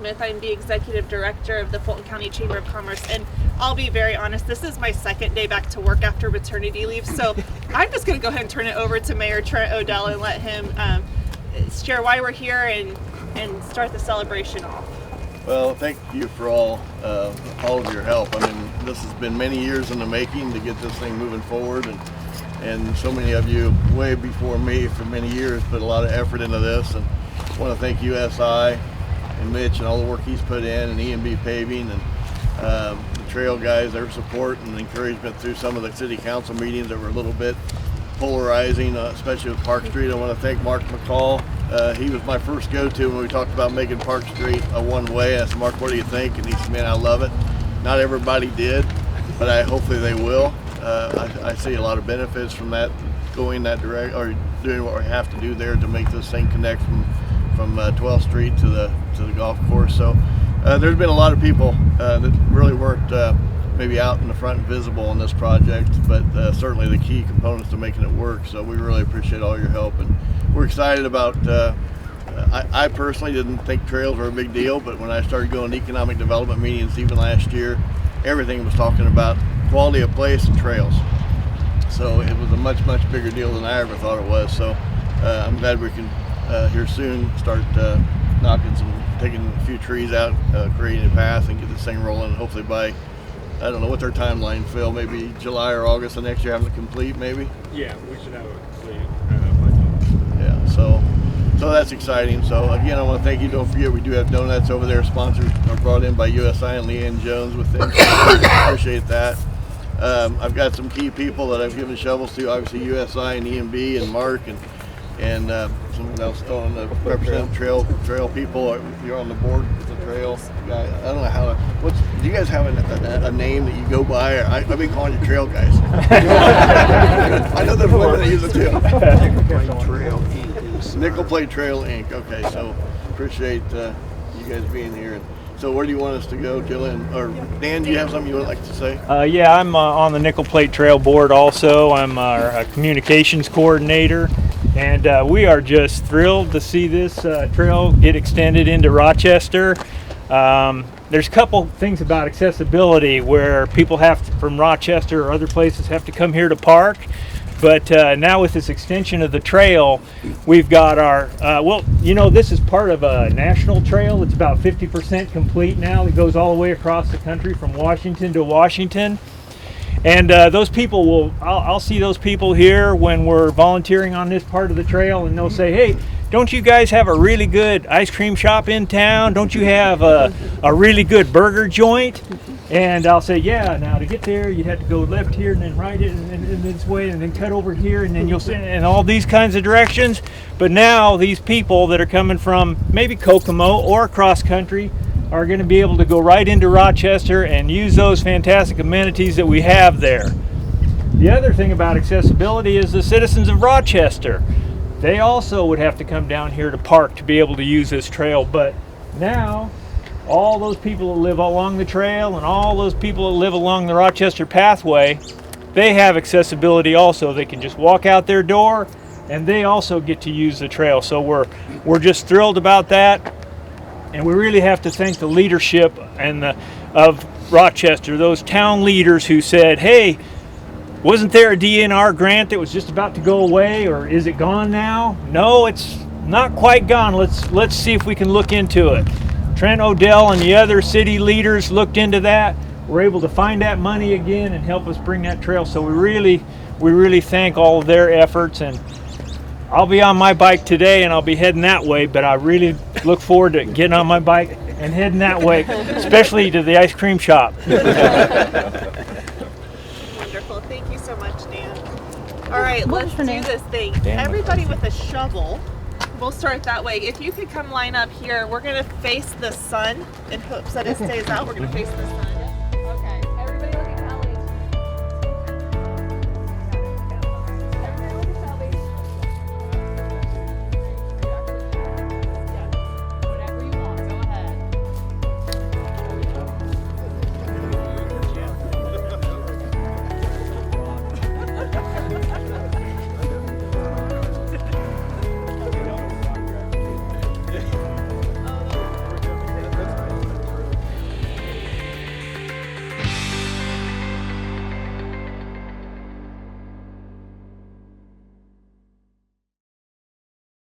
Smith. I'm the executive director of the Fulton County Chamber of Commerce, and I'll be very honest, this is my second day back to work after maternity leave, so I'm just going to go ahead and turn it over to Mayor Trent Odell and let him share why we're here and start the celebration off. Well, thank you for all of your help. I mean, this has been many years in the making to get this thing moving forward, and so many of you way before me for many years put a lot of effort into this, and I want to thank USI and Mitch and all the work he's put in, and E&B Paving and the trail guys, their support and encouragement through some of the city council meetings that were a little bit polarizing, especially with Park Street. I want to thank Mark McCall. He was my first go-to when we talked about making Park Street a one-way. I said, Mark, what do you think? And he said, man, I love it. Not everybody did, but hopefully they will. I see a lot of benefits from that, going that direct, or doing what we have to do there to make this thing connect from 12th Street to the golf course. So there's been a lot of people that really weren't maybe out in the front and visible on this project, but certainly the key components to making it work. So we really appreciate all your help, and we're excited about, I personally didn't think trails were a big deal, but when I started going to economic development meetings even last year, everything was talking about quality of place and trails. So it was a much bigger deal than I ever thought it was. So I'm glad we can here soon start taking a few trees out, creating a path and get this thing rolling. Hopefully by, I don't know, what's our timeline, Phil? Maybe July or August of next year, having it complete, maybe? Yeah, we should have it complete by fall. Yeah, so that's exciting. So again, I want to thank you. Don't forget, we do have donuts over there, sponsored or brought in by USI and Leanne Jones with things. Appreciate that. I've got some key people that I've given shovels to, obviously USI and E&B and Mark and someone else on the represent trail people. You're on the board with the trail guy. I don't know how. Do you guys have a name that you go by? Or I've been calling you trail guys. I know there's women that use it too. Nickel Plate Trail Inc. Nickel Plate Trail Inc. Okay, so appreciate you guys being here. So where do you want us to go, Jillian? Or Dan, do you have something you would like to say? Yeah, I'm on the Nickel Plate Trail board also. I'm our communications coordinator. And we are just thrilled to see this trail get extended into Rochester. There's a couple things about accessibility where people from Rochester or other places have to come here to park. But now with this extension of the trail, we've got our, this is part of a national trail. It's about 50% complete now. It goes all the way across the country from Washington to Washington. And those people I'll see those people here when we're volunteering on this part of the trail, and they'll say, hey, don't you guys have a really good ice cream shop in town? Don't you have a really good burger joint? And I'll say, yeah, now to get there, you'd have to go left here and then right it and this way and then cut over here and then you'll see in all these kinds of directions. But now these people that are coming from maybe Kokomo or across country are going to be able to go right into Rochester and use those fantastic amenities that we have there. The other thing about accessibility is the citizens of Rochester. They also would have to come down here to park to be able to use this trail, but now all those people that live along the trail and all those people that live along the Rochester pathway, they have accessibility also. They can just walk out their door and they also get to use the trail. So we're just thrilled about that. And we really have to thank the leadership of Rochester, those town leaders who said, hey, wasn't there a DNR grant that was just about to go away, or is it gone now? No, it's not quite gone. Let's see if we can look into it. Trent Odell and the other city leaders looked into that. We're able to find that money again and help us bring that trail. So we really thank all of their efforts. And I'll be on my bike today and I'll be heading that way, but I really look forward to getting on my bike and heading that way, especially to the ice cream shop. Wonderful. Thank you so much, Dan. All right, let's do this thing. Everybody with a shovel, we'll start that way. If you could come line up here, we're going to face the sun in hopes that it stays out. We're going to face the sun.